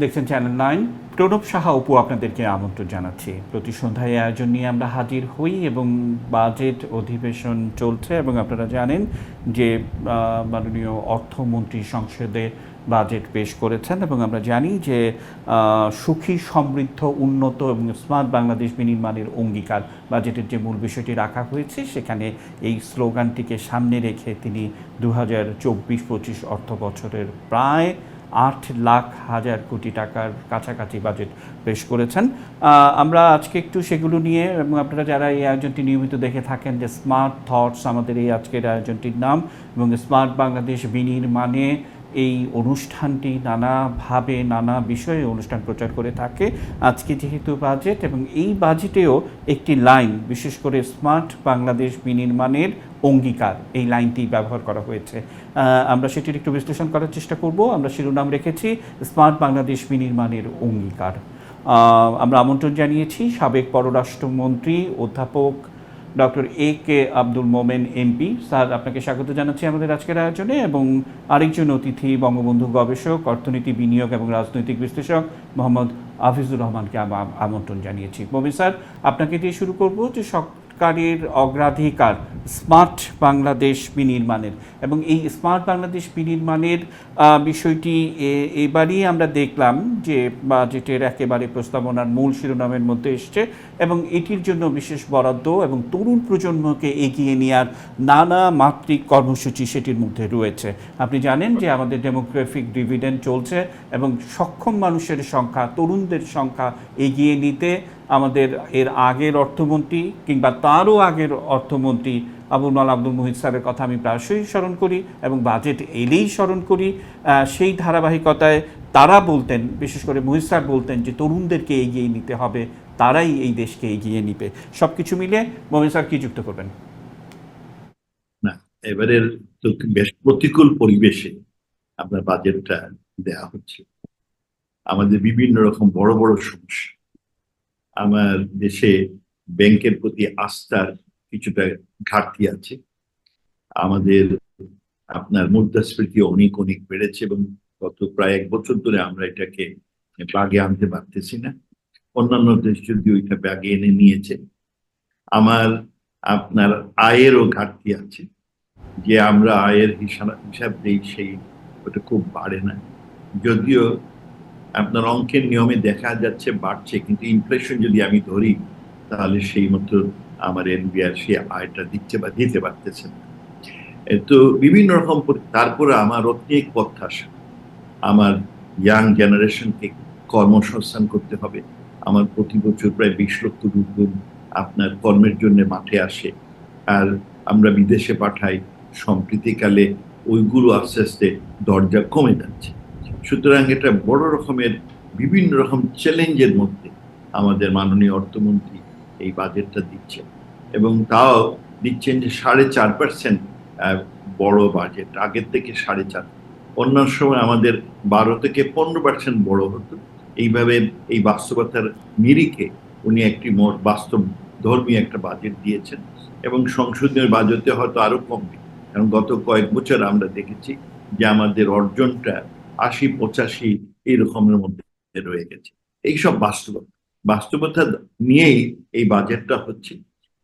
দেখছেন চ্যানেল 9। প্রণব সাহা অপু আপনাদেরকে আমন্ত্রণ জানাচ্ছি। প্রতি সন্ধ্যায় আয়োজন নিয়ে আমরা হাজির হই এবং বাজেট অধিবেশন চলছে এবং আপনারা জানেন যে মাননীয় অর্থমন্ত্রী সংসদে বাজেট পেশ করেছেন এবং আমরা জানি যে সুখী সমৃদ্ধ উন্নত এবং স্মার্ট বাংলাদেশ বিনির্মাণের অঙ্গীকার বাজেটের যে মূল বিষয়টি রাখা হয়েছে, সেখানে এই স্লোগানটিকে সামনে রেখে তিনি 2024-25 অর্থ বছরের প্রায় 8,00,000 কোটি টাকার কাছাকাছি বাজেট পেশ করেছেন। আমরা আজকে একটু সেগুলো নিয়ে, এবং আপনারা যারা এই আয়োজনটি নিয়মিত দেখে থাকেন যে স্মার্ট থটস আমাদের এই আজকের আয়োজনটির নাম, এবং স্মার্ট বাংলাদেশ বিনির্মাণে এই অনুষ্ঠানটি নানাভাবে নানা বিষয়ে অনুষ্ঠান প্রচার করে থাকে। আজকে যেহেতু বাজেট, এবং এই বাজেটেও একটি লাইন বিশেষ করে স্মার্ট বাংলাদেশ বিনির্মাণের অঙ্গীকার, এই লাইনটি ব্যবহার করা হয়েছে। আমরা সেটির একটু বিশ্লেষণ করার চেষ্টা করব। আমরা শিরোনাম রেখেছি স্মার্ট বাংলাদেশ বিনির্মাণের অঙ্গীকার। আমরা আমন্ত্রণ জানিয়েছি সাবেক পররাষ্ট্রমন্ত্রী অধ্যাপক doctor A.K. Abdul Momen MP. Sir, আপনাকে স্বাগত জানাচ্ছি আমাদের আজকের আয়োজনে, এবং আরেকজন অতিথি বঙ্গবন্ধু গবেষক, অর্থনীতি, বিনিয়োগ এবং রাজনৈতিক বিশ্লেষক মোহাম্মদ হাফিজুর রহমানকে আমন্ত্রণ জানিয়েছি। মোমেন স্যার, আপনাকে দিয়ে শুরু করব যে সরকারের অগ্রাধিকার স্মার্ট বাংলাদেশ বিনির্মাণের, এবং এই স্মার্ট বাংলাদেশ বিনির্মাণের বিষয়টি এবারই আমরা দেখলাম যে বাজেটের একেবারে প্রস্তাবনার মূল শিরোনামের মধ্যে এসছে, এবং এটির জন্য বিশেষ বরাদ্দ এবং তরুণ প্রজন্মকে এগিয়ে নেওয়ার নানা মাত্রিক কর্মসূচি সেটির মধ্যে রয়েছে। আপনি জানেন যে আমাদের ডেমোগ্রাফিক ডিভিডেন্ড চলছে, এবং সক্ষম মানুষের সংখ্যা, তরুণদের সংখ্যা এগিয়ে নিতে আমাদের এর আগের অর্থমন্ত্রী কিংবা তারও আগের অর্থমন্ত্রী আবুল মাল আব্দুল মুহিত স্যারের কথা আমি প্রায়শই স্মরণ করি এবং বাজেট এলেই স্মরণ করি। সেই ধারাবাহিকতায় তারা বলতেন, বিশেষ করে মুহিত স্যার বলতেন যে তরুণদেরকে এগিয়ে নিতে হবে, তারাই এই দেশকে এগিয়ে নিবে। সব কিছু মিলে মোমেন স্যার কি যুক্ত করবেন? না, এবারের তো বেশ প্রতিকূল পরিবেশে আপনার বাজেটটা দেয়া হচ্ছে। আমাদের বিভিন্ন রকম বড় বড় সমস্যা, আমার দেশে ব্যাংকের প্রতি আস্থার কিছুটা ঘাটতি আছে। আমাদের আপনার মুদ্রাস্ফীতি অনেক অনেক বেড়েছে, এবং গত প্রায় 1 বছর ধরে আমরা এটাকে বাগে আনতে পারতেছি না। অন্যান্য দেশ যদি ওইটা বাগে এনে নিয়েছে। আমার আপনার আয়েরও ঘাটতি আছে, যে আমরা আয়ের হিসাব দিই সেই ওটা খুব বাড়ে না, যদিও আপনার অঙ্কের নিয়মে দেখা যাচ্ছে বাড়ছে, কিন্তু ইনফ্লেশন যদি আমি ধরি তাহলে সেই মতো আমার এনবিআর সে আয়টা দিচ্ছে বা দিতে পারতেছে না। তো বিভিন্ন রকম, তারপরে আমার অনেক প্রত্যাশা, আমার ইয়াং জেনারেশনকে কর্মসংস্থান করতে হবে। আমার প্রতি বছর প্রায় 20 লক্ষ নতুন আপনার কর্মের জন্য মাঠে আসে, আর আমরা বিদেশে পাঠাই। সম্প্রতিকালে ওইগুলো আস্তে আস্তে দরজা কমে যাচ্ছে। সুতরাং এটা বড় রকমের বিভিন্ন রকম চ্যালেঞ্জের মধ্যে আমাদের মাননীয় অর্থমন্ত্রী এই বাজেটটা দিচ্ছেন, এবং তাও দিচ্ছেন যে 4.5% বড় বাজেট, আগের থেকে 4.5। অন্যান্য সময় আমাদের 12 থেকে 15% বড় হতো। এইভাবে এই বাস্তবতার নিরিখে উনি একটি মোট বাস্তব ধর্মী একটা বাজেট দিয়েছেন, এবং সংসদীয় বাজেটে হয়তো আরো কমবে, কারণ গত কয়েক বছর আমরা দেখেছি যে আমাদের অর্জনটা 80-85 এরকমের মধ্যে রয়ে গেছে। এইসব বাস্তবতা নিয়েই এই বাজেটটা হচ্ছে।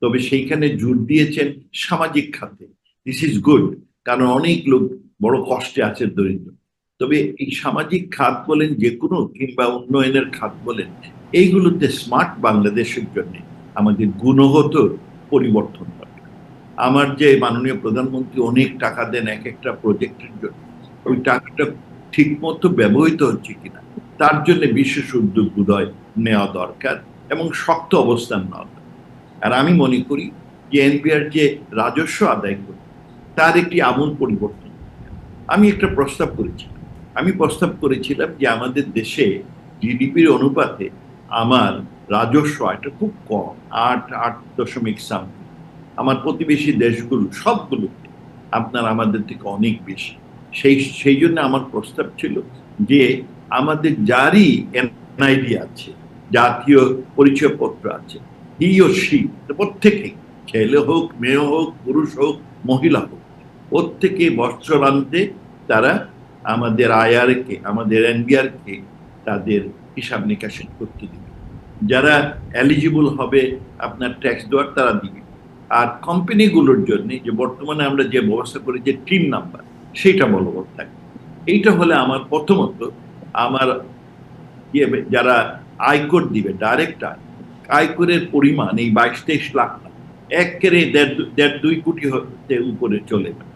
তবে সেইখানে জোর দিয়েছেন সামাজিক খাতে। দিস ইজ গুড, কারণ অনেক লোক বড় কষ্টে আছে, দরিদ্র। তবে এই সামাজিক খাত বলেন যে কোনো, কিংবা উন্নয়নের খাত বলেন, এইগুলোতে স্মার্ট বাংলাদেশের জন্য আমাদের গুণগত পরিবর্তন দরকার। আমার যে মাননীয় প্রধানমন্ত্রী অনেক টাকা দেন এক একটা প্রজেক্টের জন্য, ওই টাকাটা ঠিক মতো ব্যবহৃত হচ্ছে কিনা তার জন্য বিশেষ উদ্যোগ বোধহয় নেওয়া দরকার, এবং শক্ত অবস্থান নেওয়া দরকার। আর আমি মনে করি যে এনবিআর যে রাজস্ব আদায় করে তার একটি আমূল পরিবর্তন। আমি একটা প্রস্তাব করেছিলাম যে আমাদের দেশে জিডিপির অনুপাতে আমার রাজস্ব এটা খুব কম, 8.8 আমার প্রতিবেশী দেশগুলো সবগুলোতে আপনার আমাদের থেকে অনেক বেশি। সেই জন্য আমার প্রস্তাব ছিল যে আমাদের যারই এনআইডি আছে, জাতীয় পরিচয়পত্র আছে, হি ও সি, প্রত্যেকেই, ছেলে হোক, মেয়ে হোক, পুরুষ হোক, মহিলা হোক, প্রত্যেকে বৎসরান্তে তারা আমাদের আইআরকে, আমাদের এনবিআর কে তাদের হিসাব নিকাশ করতে দিবে। যারা এলিজিবল হবে আপনার ট্যাক্স দেওয়ার তারা দিবে। আর কোম্পানিগুলোর জন্য যে বর্তমানে আমরা যে ব্যবস্থা করি যে টিম নাম্বার, সেটা বলবৎ থাকে। এইটা হলে আমার প্রথমত আমার যারা আয়কর দিবে ডাইরেক্ট আয়করের পরিমাণ এই 22-23 লাখ না, একেবারে 1.5-2 কোটি উপরে চলে যাবে।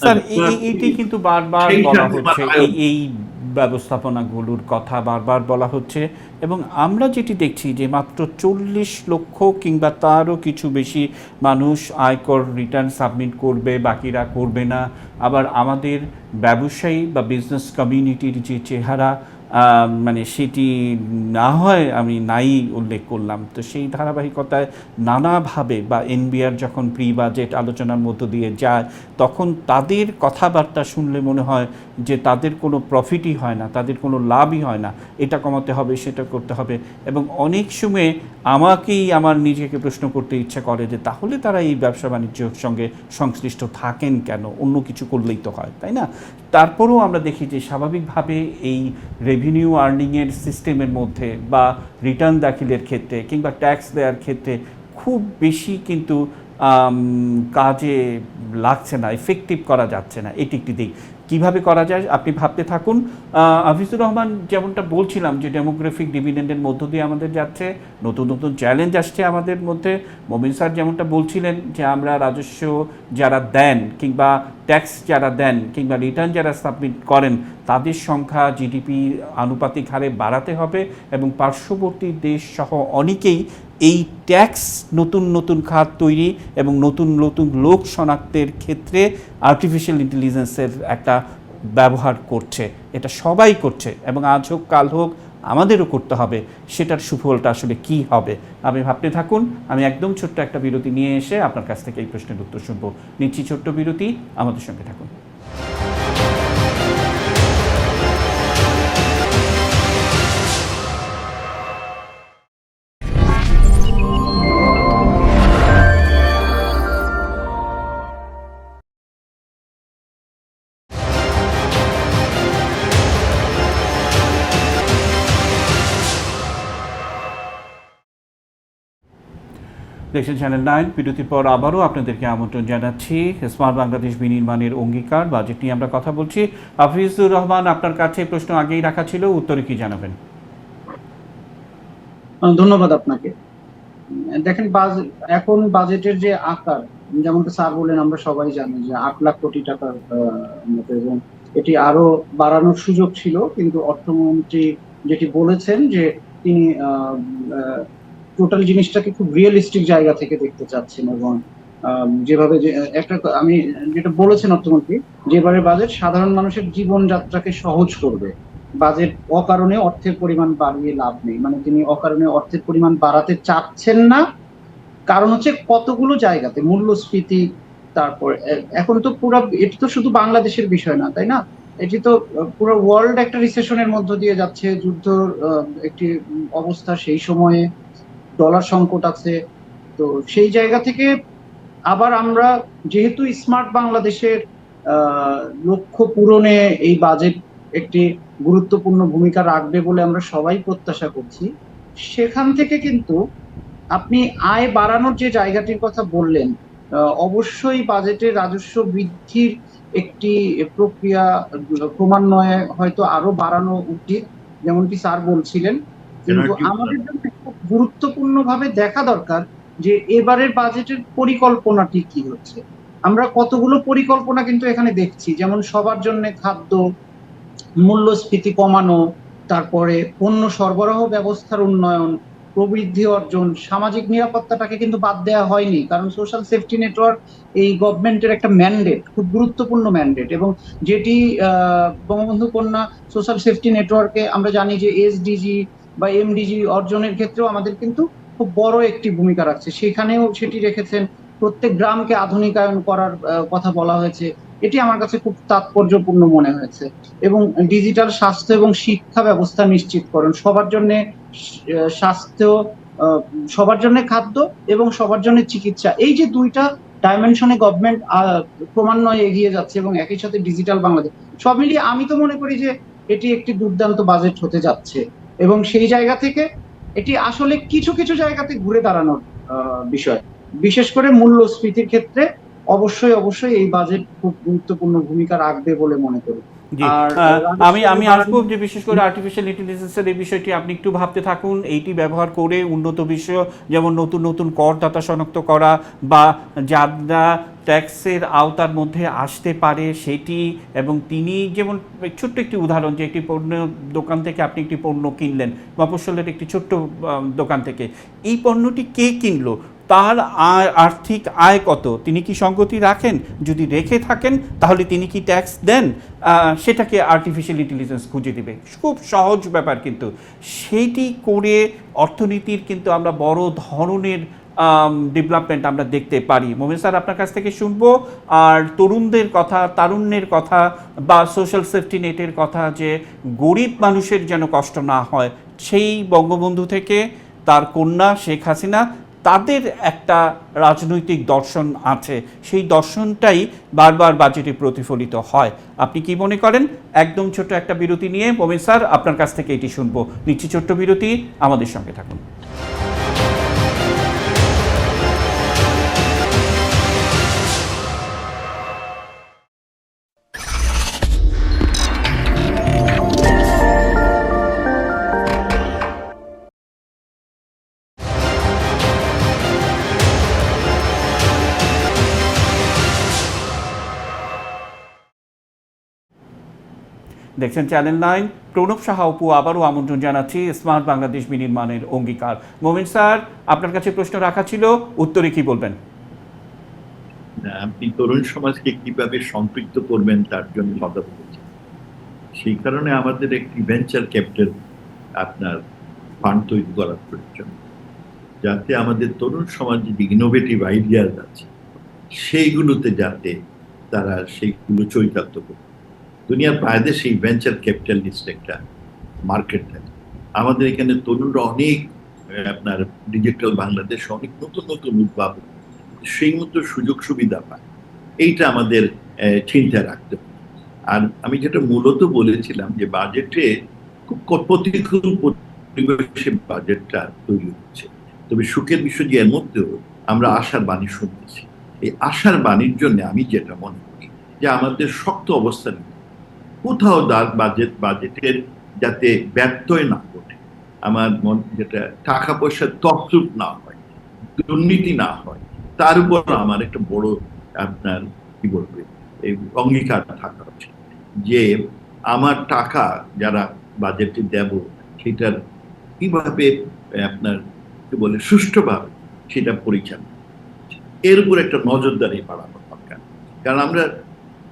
স্যার এইটি কিন্তু বারবার বলা হচ্ছে, এই ব্যবস্থাপনাগুলোর কথা বারবার বলা হচ্ছে, এবং আমরা যেটি দেখছি যে মাত্র 40 লক্ষ কিংবা তারও কিছু বেশি মানুষ আয়কর রিটার্ন সাবমিট করবে, বাকিরা করবে না। আবার আমাদের ব্যবসায়ী বা বিজনেস কমিউনিটির যে চেহারা, মানে সেটি না হয় আমি নাই উল্লেখ করলাম, তো সেই ধারাবাহিকতায় নানাভাবে বা এনবিআর যখন প্রি বাজেট আলোচনার মধ্য দিয়ে যায় তখন তাদের কথাবার্তা শুনলে মনে হয় যে তাদের কোনো প্রফিটই হয় না, তাদের কোনো লাভই হয় না, এটা কমাতে হবে, সেটা করতে হবে। এবং অনেক সময় আমাকেই আমার নিজেকে প্রশ্ন করতে ইচ্ছা করে যে তাহলে তারা এই ব্যবসা বাণিজ্যের সঙ্গে সংশ্লিষ্ট থাকেন কেন, অন্য কিছু করলেই তো হয়, তাই না? তারপরেও আমরা দেখি যে স্বাভাবিকভাবে এই রেভিনিউ আর্নিংয়ের সিস্টেমের মধ্যে বা রিটার্ন দাখিলের ক্ষেত্রে কিংবা ট্যাক্স দেওয়ার ক্ষেত্রে খুব বেশি কিন্তু কাজে লাগছে না, এফেক্টিভ করা যাচ্ছে না। এটি একটি দিক। কীভাবে করা যায় আপনি ভাবতে থাকুন। হাফিজুর রহমান, যেমনটা বলছিলাম যে ডেমোগ্রাফিক ডিভিডেন্ডের মধ্য দিয়ে আমাদের যাচ্ছে, নতুন নতুন চ্যালেঞ্জ আসছে আমাদের মধ্যে। মবিন স্যার যেমনটা বলছিলেন যে আমরা রাজস্ব যারা দেন কিংবা ট্যাক্স যারা দেন কিংবা রিটার্ন যারা সাবমিট করেন তাদের সংখ্যা জিডিপি আনুপাতিক হারে বাড়াতে হবে, এবং পার্শ্ববর্তী দেশ সহ অনেকেই এই ট্যাক্স নতুন নতুন খাত তৈরি এবং নতুন নতুন লোক শনাক্তের ক্ষেত্রে আর্টিফিশিয়াল ইন্টেলিজেন্সের একটা ব্যবহার করছে। এটা সবাই করছে এবং আজ হোক কাল হোক আমাদেরও করতে হবে। সেটার সুফলটা আসলে কি হবে আপনি ভাবতে থাকুন। আমি একদম ছোট্ট একটা বিরতি নিয়ে এসে আপনার কাছ থেকে এই প্রশ্নের উত্তর শুনবো। নিচ্ছি ছোট্ট বিরতি, আমাদের সঙ্গে থাকুন। দেখছেন চ্যানেল 9। বিরতির পর আবারও আপনাদেরকে আমন্ত্রণ জানাচ্ছি। স্মার্ট বাংলাদেশ বিনির্মাণের অঙ্গীকার বাজেট নিয়ে আমরা কথা বলছি। হাফিজুর রহমান, আপনার কাছে প্রশ্ন আগেই রাখা ছিল, উত্তরে কি জানাবেন? ধন্যবাদ আপনাকে। দেখেন, এখন বাজেটের যে আকার, যেমনটা স্যার বললেন, আমরা সবাই জানি যে 8 লাখ কোটি টাকার মতো, এবং এটি আরো বাড়ানোর সুযোগ ছিল, কিন্তু অর্থমন্ত্রী যেটি বলেছেন যে তিনি টোটাল জিনিসটাকে খুব রিয়েলিস্টিক জায়গা থেকে দেখতে চাচ্ছেন, এবং যেভাবে একটা আমি যেটা বলেছেন অর্থমন্ত্রী, যে এবারে বাজেট সাধারণ মানুষের জীবনযাত্রাকে সহজ করবে। বাজেট অকারণে অর্থের পরিমাণ বাড়িয়ে লাভ নেই, মানে তিনি অকারণে অর্থের পরিমাণ বাড়াতে চাচ্ছেন না। কারণ হচ্ছে কতগুলো জায়গাতে মূল্যস্ফীতি, তারপর এখন তো পুরো, এটি তো শুধু বাংলাদেশের বিষয় না, তাই না? এটি তো পুরো ওয়ার্ল্ড একটা রিসেশনের মধ্য দিয়ে যাচ্ছে, যুদ্ধ একটি অবস্থা, সেই সময়ে ডলার সংকট আছে। তো সেই জায়গা থেকে আবার আমরা যেহেতু স্মার্ট বাংলাদেশের লক্ষ্য পূরণে এই বাজেট একটি গুরুত্বপূর্ণ ভূমিকা রাখবে বলে আমরা সবাই প্রত্যাশা করছি, সেখান থেকে কিন্তু আপনি আয় বাড়ানোর যে জায়গাটির কথা বললেন, অবশ্যই বাজেটে রাজস্ব বৃদ্ধির একটি প্রক্রিয়া ক্রমান্বয়ে হয়তো আরো বাড়ানো উচিত, যেমনটি স্যার বলছিলেন। কিন্তু আমাদের জন্য খুব গুরুত্বপূর্ণ ভাবে দেখা দরকার যে এবারের বাজেটের পরিকল্পনাটি কি হচ্ছে। আমরা কতগুলো পরিকল্পনা কিন্তু এখানে দেখছি, যেমন সবার জন্য খাদ্য, মূল্যস্ফীতি কমানো, তারপরে পণ্য সরবরাহ ব্যবস্থার উন্নয়ন, প্রবৃদ্ধি অর্জন, সামাজিক নিরাপত্তাটাকে কিন্তু বাদ দেওয়া হয়নি, কারণ সোশ্যাল সেফটি নেটওয়ার্ক এই গভর্নমেন্টের একটা ম্যান্ডেট, খুব গুরুত্বপূর্ণ ম্যান্ডেট, এবং যেটি বঙ্গবন্ধু কন্যা সোশ্যাল সেফটি নেটওয়ার্কে আমরা জানি যে এসডিজি বা এমডিজি অর্জনের ক্ষেত্রেও আমাদের কিন্তু খুব বড় একটি ভূমিকা রাখছে, সেখানেও সেটি রেখেছেন। প্রত্যেক গ্রামকে আধুনিকায়ন করার কথা বলা হয়েছে, এটি আমার কাছে খুব তাৎপর্যপূর্ণ মনে হয়েছে। এবং ডিজিটাল স্বাস্থ্য এবং শিক্ষা ব্যবস্থা নিশ্চিতকরণ, সবার জন্য স্বাস্থ্য, সবার জন্য খাদ্য এবং সবার জন্য চিকিৎসা, এই যে দুইটা ডাইমেনশনে গভর্নমেন্ট ক্রমান্বয়ে এগিয়ে যাচ্ছে, এবং একই সাথে ডিজিটাল বাংলাদেশ, সব মিলিয়ে আমি তো মনে করি যে এটি একটি দুর্দান্ত বাজেট হতে যাচ্ছে এবং সেই জায়গা থেকে এটি আসলে কিছু কিছু জায়গাতে ঘুরে দাঁড়ানোর বিষয়, বিশেষ করে মূল্যস্ফীতির ক্ষেত্রে অবশ্যই অবশ্যই এই বাজেট খুব গুরুত্বপূর্ণ ভূমিকা রাখবে বলে মনে করি। জি, আর আমি আসবো যে বিশেষ করে আর্টিফিশিয়াল ইন্টেলিজেন্সের এই বিষয়টি আপনি একটু ভাবতে থাকুন। এইটি ব্যবহার করে উন্নত বিষয় যেমন নতুন নতুন করদাতা শনাক্ত করা বা যারা ট্যাক্সের আওতার মধ্যে আসতে পারে সেটি, এবং তিনি যেমন ছোট্ট একটি উদাহরণ যে একটি পণ্য দোকান থেকে আপনি একটি পণ্য কিনলেন, মফস্বলের একটি ছোট্ট দোকান থেকে, এই পণ্যটি কে কিনলো, তার আর্থিক আয় কত, তিনি কি সঙ্গতি রাখেন, যদি রেখে থাকেন তাহলে তিনি কি ট্যাক্স দেন, সেটাকে আর্টিফিশিয়াল ইন্টেলিজেন্স খুঁজে দিবে। খুব সহজ ব্যাপার, কিন্তু সেইটি করে অর্থনীতির কিন্তু আমরা বড় ধরনের ডেভেলপমেন্ট আমরা দেখতে পারি। মোমেন স্যার, আপনার কাছ থেকে শুনবো আর তরুণদের কথা, তারুণ্যের কথা বা সোশ্যাল সেফটি নেটের কথা, যে গরিব মানুষের যেন কষ্ট না হয়, সেই বঙ্গবন্ধু থেকে তার কন্যা শেখ হাসিনা, তাদের একটা রাজনৈতিক দর্শন আছে, সেই দর্শনটাই বারবার বাজেটে প্রতিফলিত হয়। আপনি কি মনে করেন? একদম ছোট্ট একটা বিরতি নিয়ে মোমেন স্যার আপনার কাছ থেকে এটি শুনবো। নিচ্ছি ছোট্ট বিরতি, আমাদের সঙ্গে থাকুন। দেখছেন চ্যানেল 9। প্রণব সাহা অপু, আবারও আমন্ত্রণ জানাচ্ছি স্মার্ট বাংলাদেশ বিনির্মাণের অঙ্গীকার। মোমেন স্যার, আপনার কাছে প্রশ্ন রাখা ছিল, উত্তরে কি বলবেন? আপনি তরুণ সমাজকে কিভাবে সম্পৃক্ত করবেন তার জন্য কথা বলেছেন। সেই কারণে আমাদের একটি ভেঞ্চার ক্যাপিটাল আপনার ফান্ড তৈরি করার প্রয়োজন, যাতে আমাদের তরুণ সমাজে যে ইনোভেটিভ আইডিয়াস আছে সেইগুলোতে যাতে তারা সেইগুলো চরিতার্থ করে। দুনিয়ার বাইরে সেই ভেঞ্চার ক্যাপিটালিস্ট একটা মার্কেট থাকে। আমাদের এখানে তরুণরা অনেক আপনার ডিজিটাল বাংলাদেশ অনেক নতুন নতুন উদ্ভাবন, সেই মতো সুযোগ সুবিধা পায়। এইটা আমাদের চিন্তায় রাখতে হবে। আর আমি যেটা মূলত বলেছিলাম যে বাজেটে খুব প্রতিকূল পরিবেশে বাজেটটা তৈরি হচ্ছে, তবে সুখের বিষয় যে এর মধ্যেও আমরা আশার বাণী শুনতেছি। এই আশার বাণীর জন্য আমি যেটা মনে করি যে আমাদের শক্ত অবস্থান, কোথাও বাজেটের যাতে ব্যত্যয় না ঘটে, আমার যেটা টাকা পয়সার তছরূপ না হয়, দুর্নীতি না হয়, তার উপর আমার একটা বড় আপনার কি বলবে এই অঙ্গীকার থাকা উচিত যে আমার টাকা যারা বাজেটে দেব সেটার কিভাবে আপনার কি বলে সুষ্ঠুভাবে সেটা পরিচালনা, এর উপর একটা নজরদারি বাড়ানো দরকার। কারণ আমরা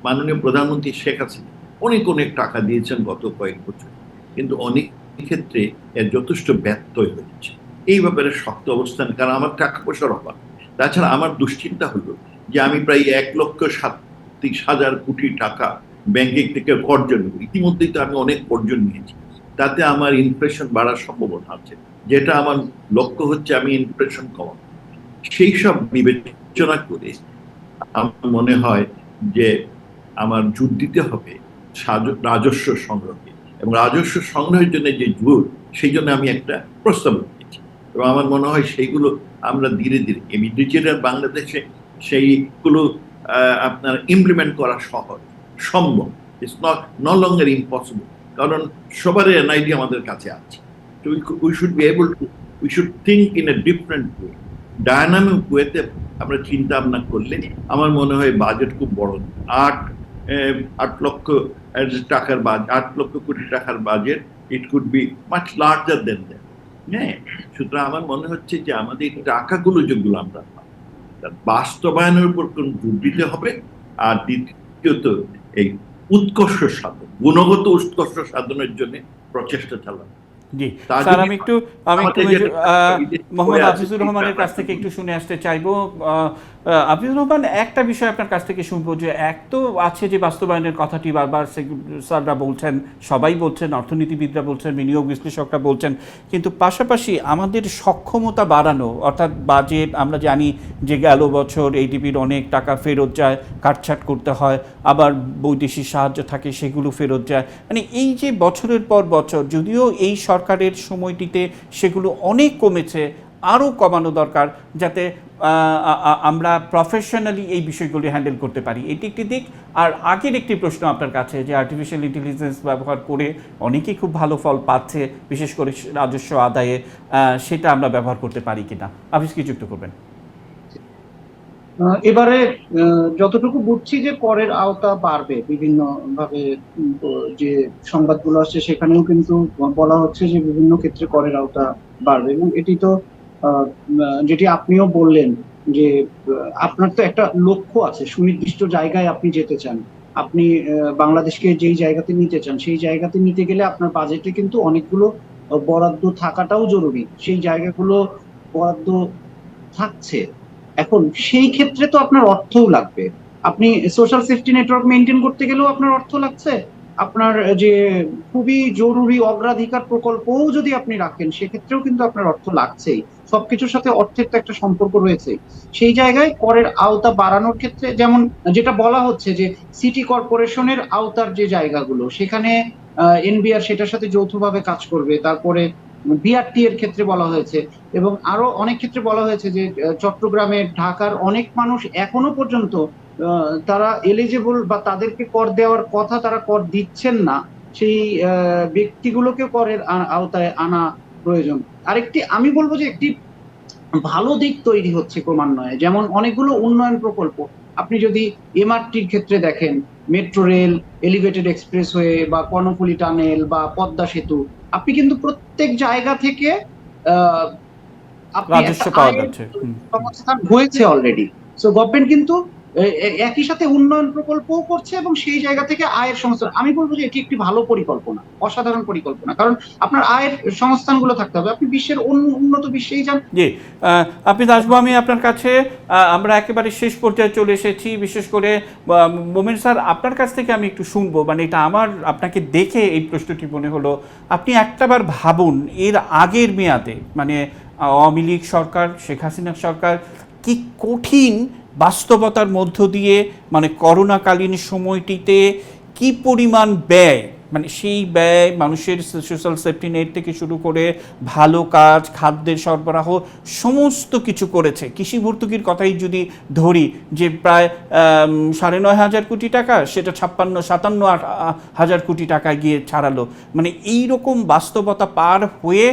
মাননীয় প্রধানমন্ত্রী শেখ হাসিনা অনেক অনেক টাকা দিয়েছেন গত কয়েক বছর, কিন্তু অনেক ক্ষেত্রে এর যথেষ্ট ব্যত্যয় হয়েছে। এই ব্যাপারে শক্ত অবস্থান, কারণ আমার টাকা পয়সার অভাব। তাছাড়া আমার দুশ্চিন্তা হলো যে আমি প্রায় 1,37,000 কোটি টাকা ব্যাংকিং থেকে অর্জন নেব। ইতিমধ্যেই তো আমি অনেক অর্জন নিয়েছি, তাতে আমার ইনফ্লেশন বাড়ার সম্ভাবনা আছে, যেটা আমার লক্ষ্য হচ্ছে আমি ইনফ্লেশন কমাবো। সেই সব বিবেচনা করে আমার মনে হয় যে আমার জোর দিতে হবে রাজস্ব সংগ্রহে, এবং রাজস্ব সংগ্রহের জন্য যে জোর, সেই জন্য আমি একটা প্রস্তাব দিয়েছি এবং আমার মনে হয় সেইগুলো আমরা ধীরে ধীরে ডিজিটাল বাংলাদেশে সেইগুলো আপনার ইমপ্লিমেন্ট করা সহজ সম্ভব। ইটস নো লঙ্গার ইম্পসিবল, কারণ সবার এনআইডি আমাদের কাছে আছে। We should be able to, we should think in a different way, dynamic ওয়েতে আমরা চিন্তা ভাবনা করলে আমার মনে হয় বাজেট খুব বড়। 8 লক্ষ টাকার বাজেট, 8 লক্ষ কোটি টাকার budget, it could be much larger then that. হ্যাঁ, সুতরাং আমার মনে হচ্ছে যে আমাদের টাকাগুলো যেগুলো আমরা তার বাস্তবায়নের উপর কোন জোর দিতে হবে। আর দ্বিতীয়ত এই উৎকর্ষ সাধন, গুণগত উৎকর্ষ সাধনের জন্য প্রচেষ্টা চালানো। জি তা স্যার, যদি আমি একটু আমাদের ওই যে, বিদেশি মোহাম্মদ পড়ে আছে আজিজুর সেই রহমানের কাছ ব্যাপারটা থেকে একটু শুনে আসতে চাইবো। আজিজুর রহমান, একটা বিষয় আপনার কাছ থেকে শুনবো যে এক তো আছে যে বাস্তবায়নের কথাটি বারবার স্যাররা বলছেন, সবাই বলছেন, অর্থনীতিবিদরা বলছেন, বিনিয়োগ বিশ্লেষকরা বলছেন, কিন্তু পাশাপাশি আমাদের সক্ষমতা বাড়ানো, অর্থাৎ বাজেট, আমরা জানি যে গেল বছর এইডিবির অনেক টাকা ফেরত যায়, কাটছাট করতে হয়, আবার বৈদেশিক সাহায্য থাকে সেগুলো ফেরত যায়, মানে এই যে বছরের পর বছর, যদিও এই সরকারের সময়টিতে সেগুলো অনেক কমেছে, আরও কমানো দরকার যাতে আমরা প্রফেশনালি এই বিষয়গুলি হ্যান্ডেল করতে পারি। এটি একটি দিক। আর আগের একটি প্রশ্ন আপনার কাছে, যে আর্টিফিশিয়াল ইন্টেলিজেন্স ব্যবহার করে অনেকেই খুব ভালো ফল পাচ্ছে, বিশেষ করে রাজস্ব আদায়ে, সেটা আমরা ব্যবহার করতে পারি কিনা, আফিস কি যুক্ত করবেন? এবারে যতটুকু বুঝছি যে করের আওতা বাড়বে বিভিন্ন ভাবে, তো যে সংবাদগুলো আসছে সেখানেও কিন্তু বলা হচ্ছে যে বিভিন্ন ক্ষেত্রে করের আওতা বাড়বে, এবং এটি তো যেটি আপনিও বললেন যে আপনার তো একটা লক্ষ্য আছে, সুনির্দিষ্ট জায়গায় আপনি যেতে চান, আপনি বাংলাদেশকে যেই জায়গাতে নিতে চান সেই জায়গাতে নিতে গেলে আপনার বাজেটে কিন্তু অনেকগুলো বরাদ্দ থাকাটাও জরুরি। সেই জায়গাগুলো বরাদ্দ থাকছে। এখন সেই ক্ষেত্রে তো আপনার অর্থও লাগবে। আপনি সোশ্যাল সেফটি নেটওয়ার্ক মেনটেন করতে গেলেও আপনার অর্থ লাগছে। আপনার যে খুবই জরুরি অগ্রাধিকার প্রকল্পও যদি আপনি রাখেন সেক্ষেত্রেও কিন্তু আপনার অর্থ লাগছেই। সবকিছুর সাথে অর্থের তো একটা সম্পর্ক রয়েছে। সেই জায়গায় করের আওতা বাড়ানোর ক্ষেত্রে যেমন যেটা বলা হচ্ছে যে সিটি কর্পোরেশনের আওতার যে জায়গাগুলো সেখানে এনবিআর সেটার সাথে যৌথভাবে কাজ করবে। তারপরে বিআরটি এর ক্ষেত্রে বলা হয়েছে, এবং আরো অনেক ক্ষেত্রে বলা হয়েছে যে চট্টগ্রামের, ঢাকার অনেক মানুষ এখনো পর্যন্ত তারা এলিজেবল বা তাদেরকে কর দেওয়ার কথা, তারা কর দিচ্ছেন না। সেই ব্যক্তিগুলোকে করের আওতায় আনা প্রয়োজন। আরেকটি আমি বলবো যে একটি ভালো দিক তৈরি হচ্ছে ক্রমান্বয়ে, যেমন অনেকগুলো উন্নয়ন প্রকল্প আপনি যদি এমআরটির ক্ষেত্রে দেখেন, মেট্রো রেল, এলিভেটেড এক্সপ্রেসওয়ে বা কর্ণফুলী টানেল বা পদ্মা সেতু, আপনি কিন্তু প্রত্যেক জায়গা থেকে আহ আপনি একটা রাজস্ব পাওয়া আয়ের যাচ্ছে। সংস্থান হয়েছে অলরেডি। সো গভর্নমেন্ট কিন্তু একই সাথে উন্নয়ন প্রকল্পও করছে এবং সেই জায়গা থেকে আয়ের সংস্থান, আমি বলবো যে এটি একটি ভালো পরিকল্পনা, অসাধারণ পরিকল্পনা, কারণ আপনার আয়ের সংস্থানগুলো থাকতে হবে। আপনি বিশ্বের উন্নত বিশ্বেই যান। জি, আপনি আসবো আমি আপনার কাছে। আমরা একেবারে শেষ পর্যায়ে চলে এসেছি। বিশেষ করে মোমেন স্যার, আপনার কাছ থেকে আমি একটু শুনবো, মানে এটা আমার আপনাকে দেখে এই প্রশ্নটি মনে হলো। আপনি একটাবার ভাবুন, এর আগের মেয়াদে, মানে আওয়ামী লীগ সরকার, শেখ হাসিনা সরকার কি কঠিন বাস্তবতার মধ্য দিয়ে, মানে করোনাকালীন সময়টিতে কি পরিমাণ ব্যয়, মানে সেই ব্যয় মানুষের সোশ্যাল সেফটি নেট থেকে শুরু করে ভালো কাজ, খাদ্যের সরবরাহ, সমস্ত কিছু করেছে। কৃষি ভর্তুকির কথাই যদি ধরি, যে প্রায় ৯.৫ কোটি টাকা, সেটা ৫৬-৫৭ হাজার কোটি টাকায় গিয়ে ছাড়ালো। মানে এই রকম বাস্তবতা পার হয়ে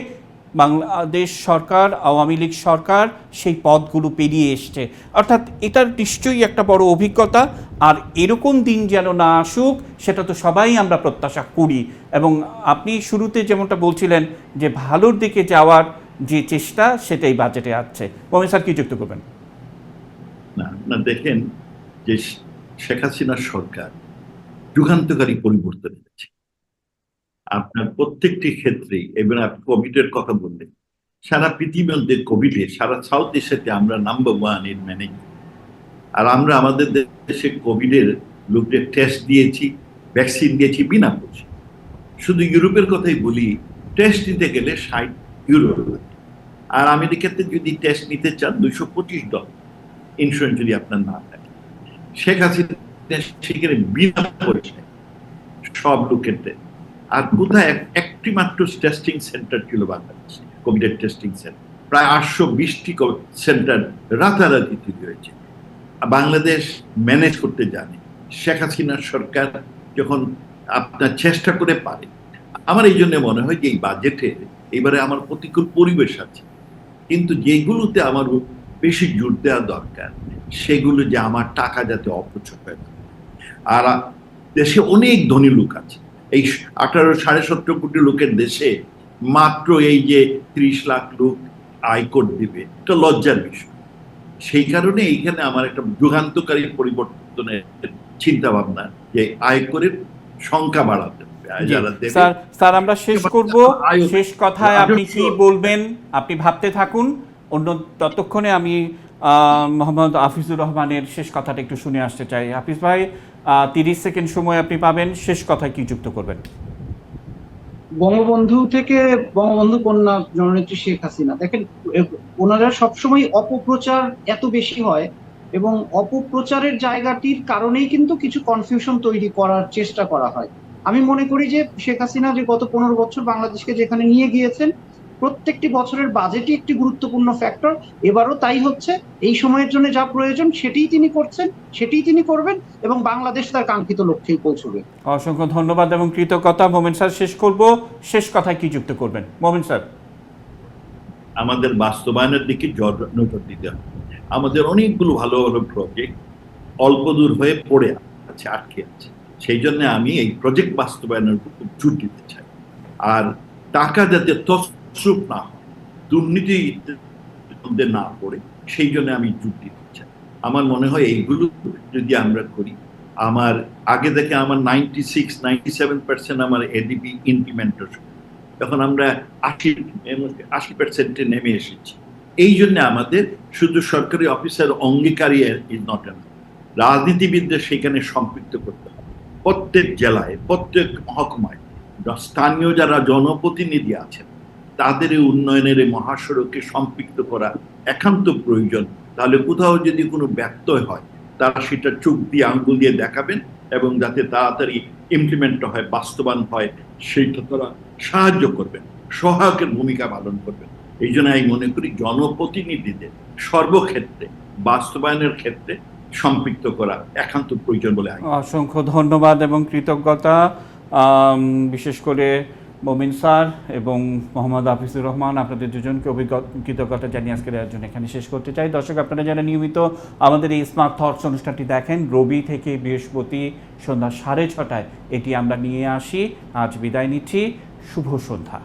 বাংলাদেশ সরকার, আওয়ামী লীগ সরকার সেই পথগুলো পেরিয়ে এসছে। অর্থাৎ এটার নিশ্চয়ই একটা বড় অভিজ্ঞতা। আর এরকম দিন যেন না আসুক, সেটা তো সবাই আমরা প্রত্যাশা করি। এবং আপনি শুরুতে যেমনটা বলছিলেন যে ভালোর দিকে যাওয়ার যে চেষ্টা, সেটাই বাজেটে আছে। মোমেন স্যার কি যুক্ত করবেন? না না, দেখেন যে শেখ হাসিনার সরকার যুগান্তকারী পরিবর্তন এনেছে আপনার প্রত্যেকটি ক্ষেত্রেই। এবার আপনি কোভিডের কথা বললেন, সারা পৃথিবীর মধ্যে কোভিডে সারা সাউথ এশিয়াতে আমরা নাম্বার 1 ইন ম্যানেজমেন্ট। আর আমরা আমাদের দেশে কোভিডের লোকদের টেস্ট দিয়েছি, ভ্যাকসিন দিয়েছি বিনা পয়সা। শুধু ইউরোপের কথাই বলি, টেস্ট নিতে গেলে ৬০ ইউরো, আর আমেরিকাতে যদি টেস্ট নিতে চান $২২৫, ইন্স্যুরেন্স যদি আপনার না থাকে। শেখ হাসিনা সেখানে বিনা পয়সায় সব লোকের টেস্ট। আর কোথায় একটি মাত্র টেস্টিং সেন্টার ছিল বাংলাদেশে, কোভিডের টেস্টিং সেন্টার প্রায় ৮২০টি সেন্টার রাতারাতি তৈরি হয়েছে। বাংলাদেশ ম্যানেজ করতে জানে। শেখ হাসিনার সরকার যখন আপনার চেষ্টা করে পারে। আমার এই জন্য মনে হয় যে এই বাজেটে এবারে আমার প্রতিকূল পরিবেশ আছে, কিন্তু যেগুলোতে আমার বেশি জোর দেওয়া দরকার সেগুলো যে আমার টাকা যাতে অপচয় হয় না। আর দেশে অনেক ধনী লোক আছে, এই ১৮-১৭.৫ কোটি লোকের দেশে মাত্র এই যে ৩০ লাখ লোক আয়কর দিবে, এটা লজ্জার বিষয়। সেই কারণে এইখানে আমার একটা যুগান্তকারী পরিবর্তনের চিন্তা ভাবনা, যে আয়করের সংখ্যা বাড়াতে হবে। জি, যারা দেবে স্যার আমরা শেষ করব। আয়োগ- শেষ কথায় আপনি কি রাজস্ব- বলবেন আপনি ভাবতে থাকুন। অন্য ততক্ষণে আমি মোহাম্মদ হাফিজুর রহমানের শেষ কথাটা একটু শুনে আসতে চাই। হাফিজ ভাই, 30 সেকেন্ড সময় আপনি পাবেন, শেষ কথায় কি যুক্ত করবেন? বঙ্গবন্ধু থেকে বঙ্গবন্ধু কন্যা জননেত্রী শেখ হাসিনা, দেখেন ওনারা সবসময় অপপ্রচার এত বেশি হয় এবং অপপ্রচারের জায়গাটির কারণেই কিন্তু কিছু কনফিউশন তৈরি করার চেষ্টা করা হয়। আমি মনে করি যে শেখ হাসিনা যে গত 15 বছর বাংলাদেশকে যেখানে নিয়ে গিয়েছেন, প্রত্যেকটি বছরের বাজেটই একটি গুরুত্বপূর্ণ ফ্যাক্টর। এবারও তাই হচ্ছে। এই সময়ের জন্য যা প্রয়োজন সেটিই তিনি করছেন, সেটিই তিনি করবেন এবং বাংলাদেশ তার কাঙ্ক্ষিত লক্ষ্যে পৌঁছবে। অসংখ্য ধন্যবাদ এবং কৃতজ্ঞতা। মোমেন স্যার শেষ করব, শেষ কথায় কি যুক্ত করবেন মোমেন স্যার? আমাদের বাস্তবায়নের দিকে নজর দিতে হবে। আমাদের অনেকগুলো ভালো ভালো প্রজেক্ট অল্প দূর হয়ে পড়ে আছে, আটকে আছে। সেই জন্য আমি এই প্রজেক্ট বাস্তবায়নের উপর জোর দিতে চাই। আর টাকা যাতে তছরূপ না হয়, দুর্নীতির মধ্যে না পড়ে, সেই জন্য আমি জোর দিতে চাই। আমার মনে হয় এইগুলো যদি আমরা করি, আমার আগে থেকে আমার 96-97% আমার এডিপি ইমপ্লিমেন্টেশন, তখন আমরা 80% নেমে এসেছি। এই জন্য আমাদের শুধু সরকারি অফিসার অঙ্গীকারী ইজ নট এনাফ, রাজনীতিবিদদের সেখানে সম্পৃক্ত করতে হবে। প্রত্যেক জেলায়, প্রত্যেক মহকুমায় স্থানীয় যারা জনপ্রতিনিধি আছেন, তাদের এই উন্নয়নের এই মহাসড়কে সম্পৃক্ত করা একান্ত প্রয়োজন। তাহলে কোথাও যদি কোনো ব্যত্যয় হয়, তারা সেটা চোখ দিয়ে আঙ্গুল দিয়ে দেখাবেন এবং যাতে তাড়াতাড়ি ইমপ্লিমেন্ট হয়, বাস্তবায়ন হয়, সেইটা তারা সাহায্য করবেন, সহায়কের ভূমিকা পালন করবেন। এই জন্য আমি মনে করি জনপ্রতিনিধিদের সর্বক্ষেত্রে বাস্তবায়নের ক্ষেত্রে সম্পৃক্ত করা একান্ত প্রয়োজন বলে আমি। অসংখ্য ধন্যবাদ এবং কৃতজ্ঞতা, বিশেষ করে মোমিন স্যার এবং মোহাম্মদ হাফিজুর রহমান, আপনাদের দুজনকে কৃতজ্ঞতা জানিয়ে আজকের আয়োজন এখানে শেষ করতে চাই। দর্শক, আপনারা যারা নিয়মিত আমাদের এই স্মার্ট থটস অনুষ্ঠানটি দেখেন, রবি থেকে বৃহস্পতি সন্ধ্যা 6:30 এটি আমরা নিয়ে আসি। আজ বিদায় নিচ্ছি, শুভ সন্ধ্যা।